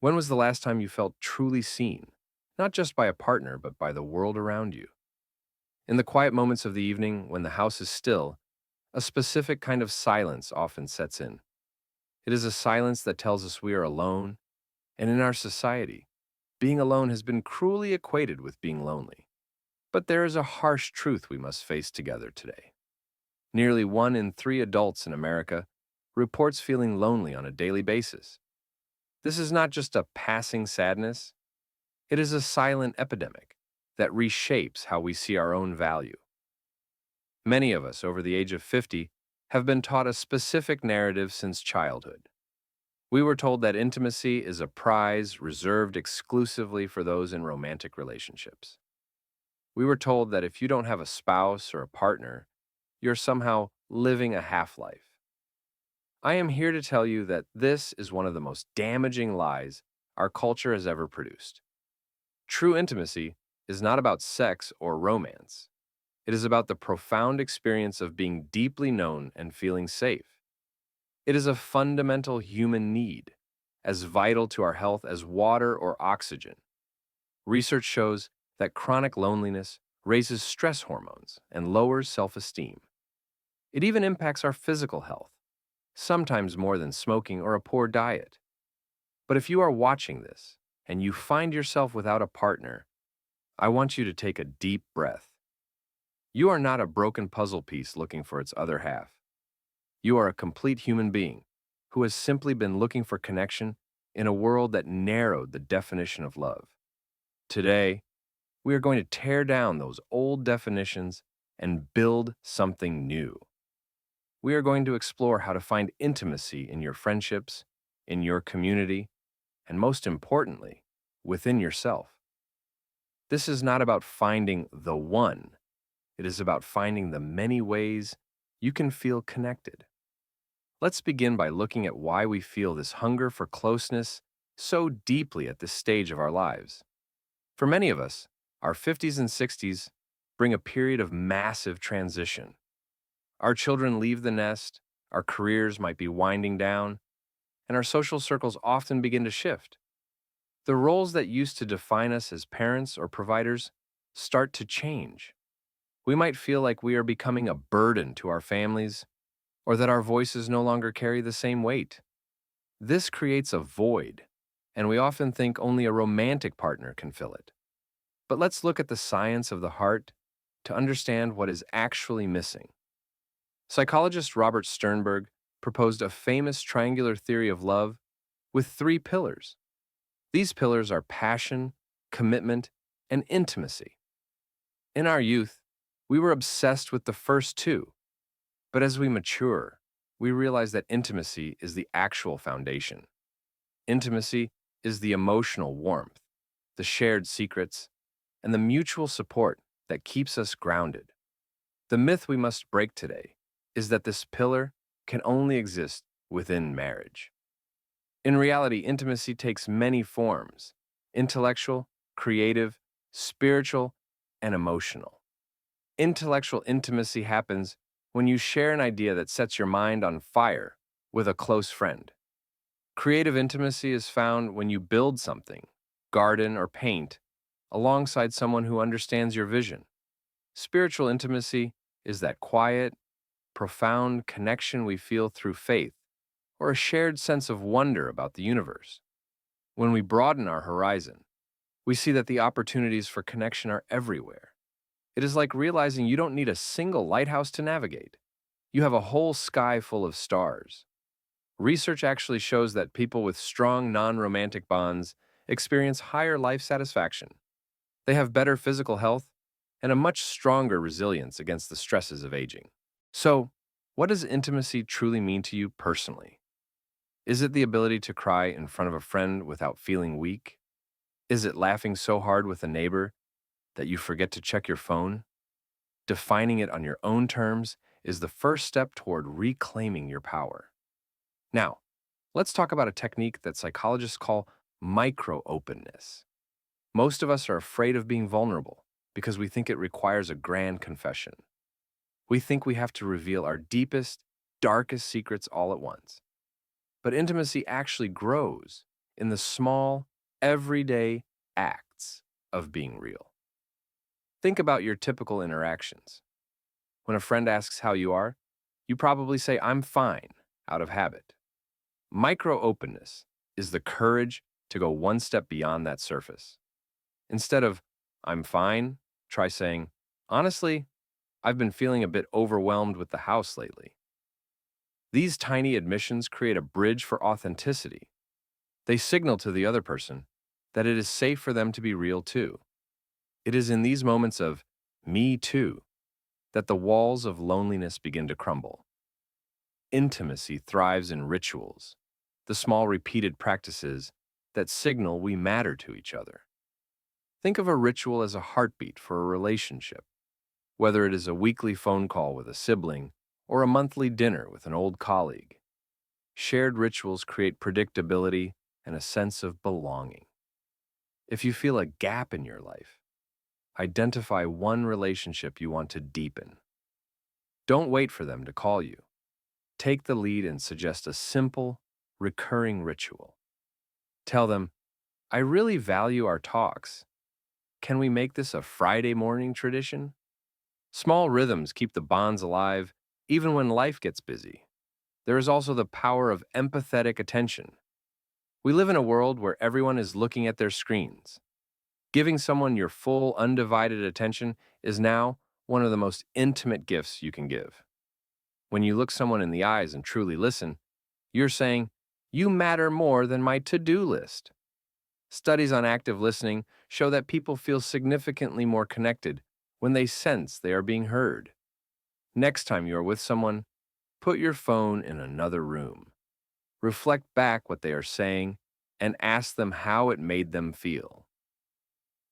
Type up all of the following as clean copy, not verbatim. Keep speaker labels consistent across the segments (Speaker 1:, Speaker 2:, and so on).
Speaker 1: When was the last time you felt truly seen, not just by a partner, but by the world around you? In the quiet moments of the evening, when the house is still, a specific kind of silence often sets in. It is a silence that tells us we are alone, and in our society, being alone has been cruelly equated with being lonely. But there is a harsh truth we must face together today. Nearly 1 in 3 adults in America reports feeling lonely on a daily basis. This is not just a passing sadness, it is a silent epidemic that reshapes how we see our own value. Many of us over the age of 50 have been taught a specific narrative since childhood. We were told that intimacy is a prize reserved exclusively for those in romantic relationships. We were told that if you don't have a spouse or a partner, you're somehow living a half life. I am here to tell you that this is one of the most damaging lies our culture has ever produced. True intimacy is not about sex or romance. It is about the profound experience of being deeply known and feeling safe. It is a fundamental human need, as vital to our health as water or oxygen. Research shows that chronic loneliness raises stress hormones and lowers self-esteem. It even impacts our physical health, sometimes more than smoking or a poor diet. But if you are watching this and you find yourself without a partner, I want you to take a deep breath. You are not a broken puzzle piece looking for its other half. You are a complete human being who has simply been looking for connection in a world that narrowed the definition of love. Today, we are going to tear down those old definitions and build something new. We are going to explore how to find intimacy in your friendships, in your community, and most importantly, within yourself. This is not about finding the one. It is about finding the many ways you can feel connected. Let's begin by looking at why we feel this hunger for closeness so deeply at this stage of our lives. For many of us, our 50s and 60s bring a period of massive transition. Our children leave the nest, our careers might be winding down, and our social circles often begin to shift. The roles that used to define us as parents or providers start to change. We might feel like we are becoming a burden to our families, or that our voices no longer carry the same weight. This creates a void, and we often think only a romantic partner can fill it. But let's look at the science of the heart to understand what is actually missing. Psychologist Robert Sternberg proposed a famous triangular theory of love with 3 pillars. These pillars are passion, commitment, and intimacy. In our youth, we were obsessed with the first two, but as we mature, we realize that intimacy is the actual foundation. Intimacy is the emotional warmth, the shared secrets, and the mutual support that keeps us grounded. The myth we must break today is that this pillar can only exist within marriage. In reality, intimacy takes many forms: intellectual, creative, spiritual, and emotional. Intellectual intimacy happens when you share an idea that sets your mind on fire with a close friend. Creative intimacy is found when you build something, garden or paint, alongside someone who understands your vision. Spiritual intimacy is that quiet, profound connection we feel through faith or a shared sense of wonder about the universe. When we broaden our horizon, we see that the opportunities for connection are everywhere. It is like realizing you don't need a single lighthouse to navigate. You have a whole sky full of stars. Research actually shows that people with strong non-romantic bonds experience higher life satisfaction. They have better physical health and a much stronger resilience against the stresses of aging. So, what does intimacy truly mean to you personally? Is it the ability to cry in front of a friend without feeling weak? Is it laughing so hard with a neighbor that you forget to check your phone? Defining it on your own terms is the first step toward reclaiming your power. Now, let's talk about a technique that psychologists call micro-openness. Most of us are afraid of being vulnerable because we think it requires a grand confession. We think we have to reveal our deepest, darkest secrets all at once. But intimacy actually grows in the small, everyday acts of being real. Think about your typical interactions. When a friend asks how you are, you probably say, I'm fine, out of habit. Micro-openness is the courage to go one step beyond that surface. Instead of, I'm fine, try saying, honestly, I've been feeling a bit overwhelmed with the house lately. These tiny admissions create a bridge for authenticity. They signal to the other person that it is safe for them to be real too. It is in these moments of me too that the walls of loneliness begin to crumble. Intimacy thrives in rituals, the small repeated practices that signal we matter to each other. Think of a ritual as a heartbeat for a relationship, whether it is a weekly phone call with a sibling or a monthly dinner with an old colleague. Shared rituals create predictability and a sense of belonging. If you feel a gap in your life, identify one relationship you want to deepen. Don't wait for them to call you. Take the lead and suggest a simple, recurring ritual. Tell them, I really value our talks. Can we make this a Friday morning tradition? Small rhythms keep the bonds alive even when life gets busy. There is also the power of empathetic attention. We live in a world where everyone is looking at their screens. Giving someone your full, undivided attention is now one of the most intimate gifts you can give. When you look someone in the eyes and truly listen, you're saying, you matter more than my to-do list. Studies on active listening show that people feel significantly more connected when they sense they are being heard. Next time you are with someone, put your phone in another room. Reflect back what they are saying and ask them how it made them feel.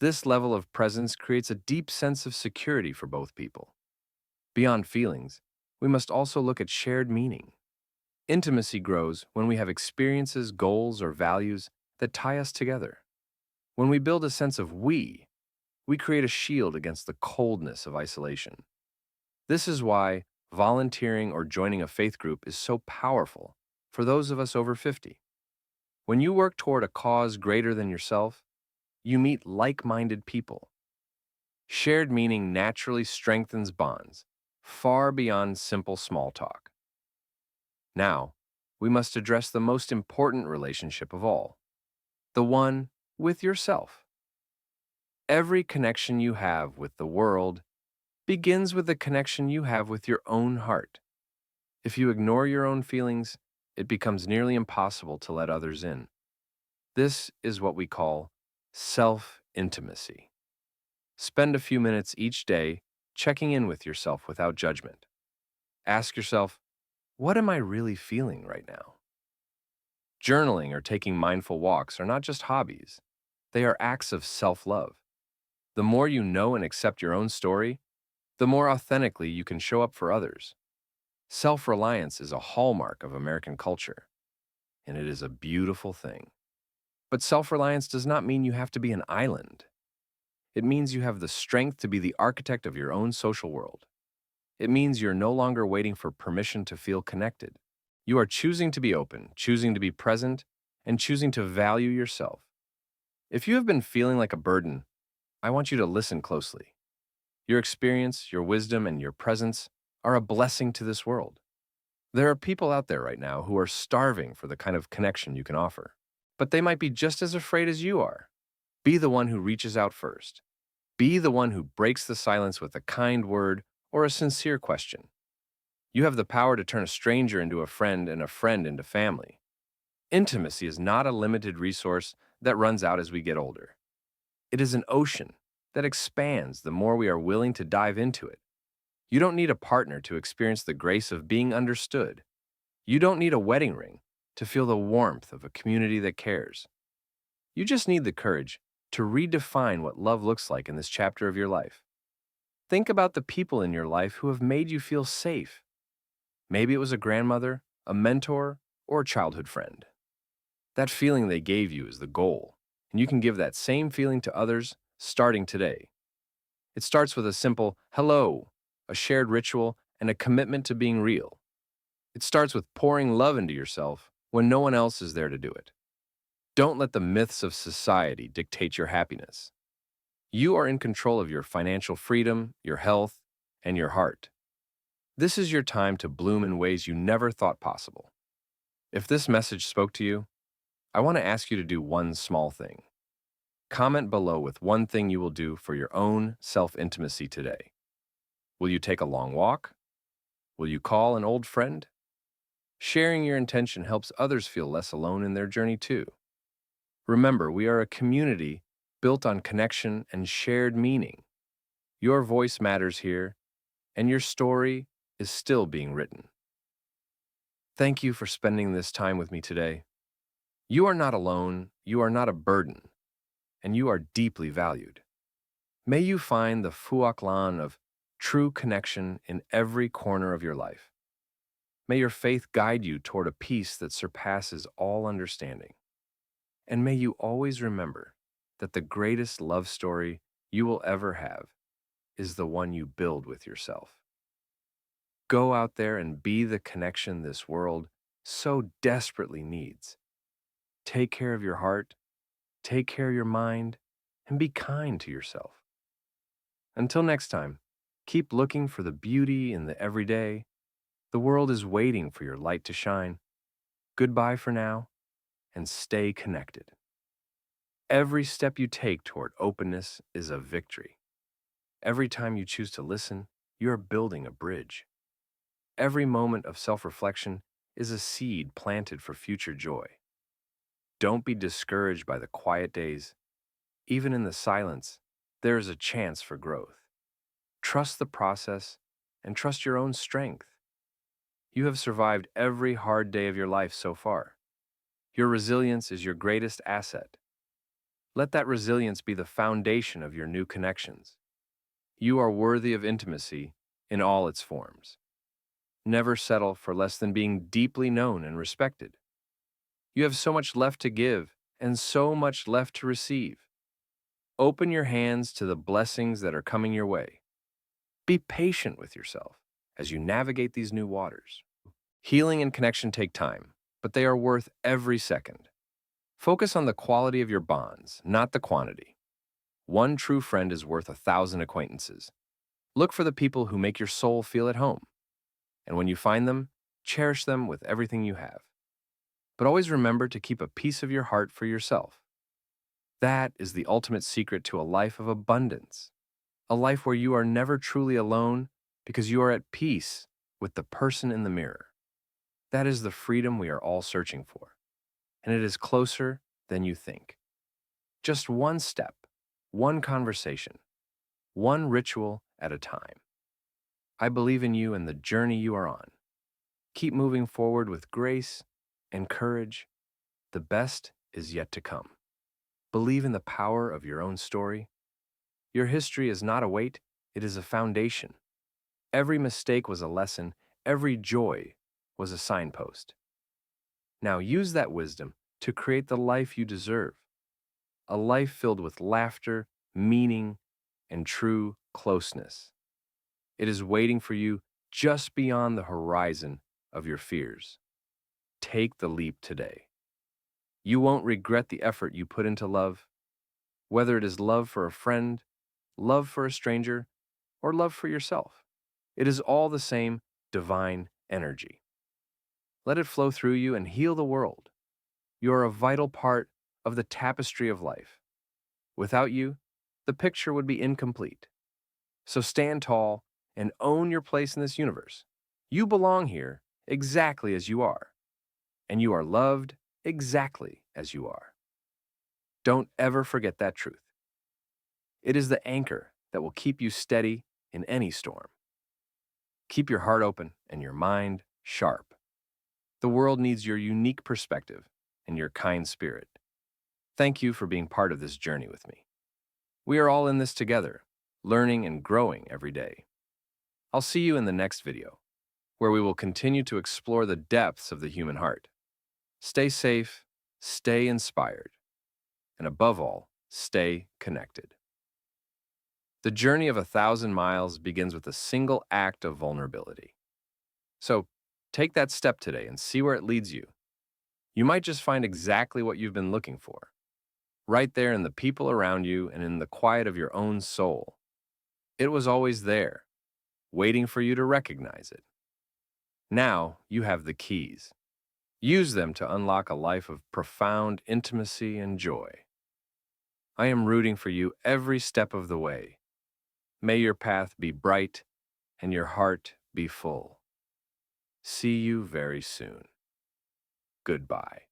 Speaker 1: This level of presence creates a deep sense of security for both people. Beyond feelings, we must also look at shared meaning. Intimacy grows when we have experiences, goals, or values that tie us together. When we build a sense of we create a shield against the coldness of isolation. This is why volunteering or joining a faith group is so powerful for those of us over 50. When you work toward a cause greater than yourself, you meet like-minded people. Shared meaning naturally strengthens bonds, far beyond simple small talk. Now, we must address the most important relationship of all, the one with yourself. Every connection you have with the world begins with the connection you have with your own heart. If you ignore your own feelings, it becomes nearly impossible to let others in. This is what we call self-intimacy. Spend a few minutes each day checking in with yourself without judgment. Ask yourself, what am I really feeling right now? Journaling or taking mindful walks are not just hobbies. They are acts of self-love. The more you know and accept your own story, the more authentically you can show up for others. Self-reliance is a hallmark of American culture, and it is a beautiful thing. But self-reliance does not mean you have to be an island. It means you have the strength to be the architect of your own social world. It means you're no longer waiting for permission to feel connected. You are choosing to be open, choosing to be present, and choosing to value yourself. If you have been feeling like a burden, I want you to listen closely. Your experience, your wisdom, and your presence are a blessing to this world. There are people out there right now who are starving for the kind of connection you can offer, but they might be just as afraid as you are. Be the one who reaches out first. Be the one who breaks the silence with a kind word or a sincere question. You have the power to turn a stranger into a friend and a friend into family. Intimacy is not a limited resource that runs out as we get older. It is an ocean that expands the more we are willing to dive into it. You don't need a partner to experience the grace of being understood. You don't need a wedding ring to feel the warmth of a community that cares. You just need the courage to redefine what love looks like in this chapter of your life. Think about the people in your life who have made you feel safe. Maybe it was a grandmother, a mentor, or a childhood friend. That feeling they gave you is the goal, and you can give that same feeling to others starting today. It starts with a simple hello, a shared ritual, and a commitment to being real. It starts with pouring love into yourself when no one else is there to do it. Don't let the myths of society dictate your happiness. You are in control of your financial freedom, your health, and your heart. This is your time to bloom in ways you never thought possible. If this message spoke to you, I want to ask you to do one small thing. Comment below with one thing you will do for your own self-intimacy today. Will you take a long walk? Will you call an old friend? Sharing your intention helps others feel less alone in their journey too. Remember, we are a community built on connection and shared meaning. Your voice matters here, and your story is still being written. Thank you for spending this time with me today. You are not alone, you are not a burden, and you are deeply valued. May you find the fuaklan of true connection in every corner of your life. May your faith guide you toward a peace that surpasses all understanding. And may you always remember that the greatest love story you will ever have is the one you build with yourself. Go out there and be the connection this world so desperately needs. Take care of your heart, take care of your mind, and be kind to yourself. Until next time, keep looking for the beauty in the everyday. The world is waiting for your light to shine. Goodbye for now, and stay connected. Every step you take toward openness is a victory. Every time you choose to listen, you are building a bridge. Every moment of self-reflection is a seed planted for future joy. Don't be discouraged by the quiet days. Even in the silence, there is a chance for growth. Trust the process and trust your own strength. You have survived every hard day of your life so far. Your resilience is your greatest asset. Let that resilience be the foundation of your new connections. You are worthy of intimacy in all its forms. Never settle for less than being deeply known and respected. You have so much left to give and so much left to receive. Open your hands to the blessings that are coming your way. Be patient with yourself as you navigate these new waters. Healing and connection take time, but they are worth every second. Focus on the quality of your bonds, not the quantity. One true friend is worth 1,000 acquaintances. Look for the people who make your soul feel at home. And when you find them, cherish them with everything you have. But always remember to keep a piece of your heart for yourself. That is the ultimate secret to a life of abundance. A life where you are never truly alone because you are at peace with the person in the mirror. That is the freedom we are all searching for. And it is closer than you think. Just one step, one conversation, one ritual at a time. I believe in you and the journey you are on. Keep moving forward with grace and courage. The best is yet to come. Believe in the power of your own story. Your history is not a weight, it is a foundation. Every mistake was a lesson, every joy was a signpost. Now use that wisdom to create the life you deserve. A life filled with laughter, meaning, and true closeness. It is waiting for you just beyond the horizon of your fears. Take the leap today. You won't regret the effort you put into love, whether it is love for a friend, love for a stranger, or love for yourself. It is all the same divine energy. Let it flow through you and heal the world. You are a vital part of the tapestry of life. Without you, the picture would be incomplete. So stand tall and own your place in this universe. You belong here exactly as you are, and you are loved exactly as you are. Don't ever forget that truth. It is the anchor that will keep you steady in any storm. Keep your heart open and your mind sharp. The world needs your unique perspective and your kind spirit. Thank you for being part of this journey with me. We are all in this together, learning and growing every day. I'll see you in the next video, where we will continue to explore the depths of the human heart. Stay safe, stay inspired, and above all, stay connected. The journey of 1,000 miles begins with a single act of vulnerability. So, take that step today and see where it leads you. You might just find exactly what you've been looking for, right there in the people around you and in the quiet of your own soul. It was always there, waiting for you to recognize it. Now you have the keys. Use them to unlock a life of profound intimacy and joy. I am rooting for you every step of the way. May your path be bright and your heart be full. See you very soon. Goodbye.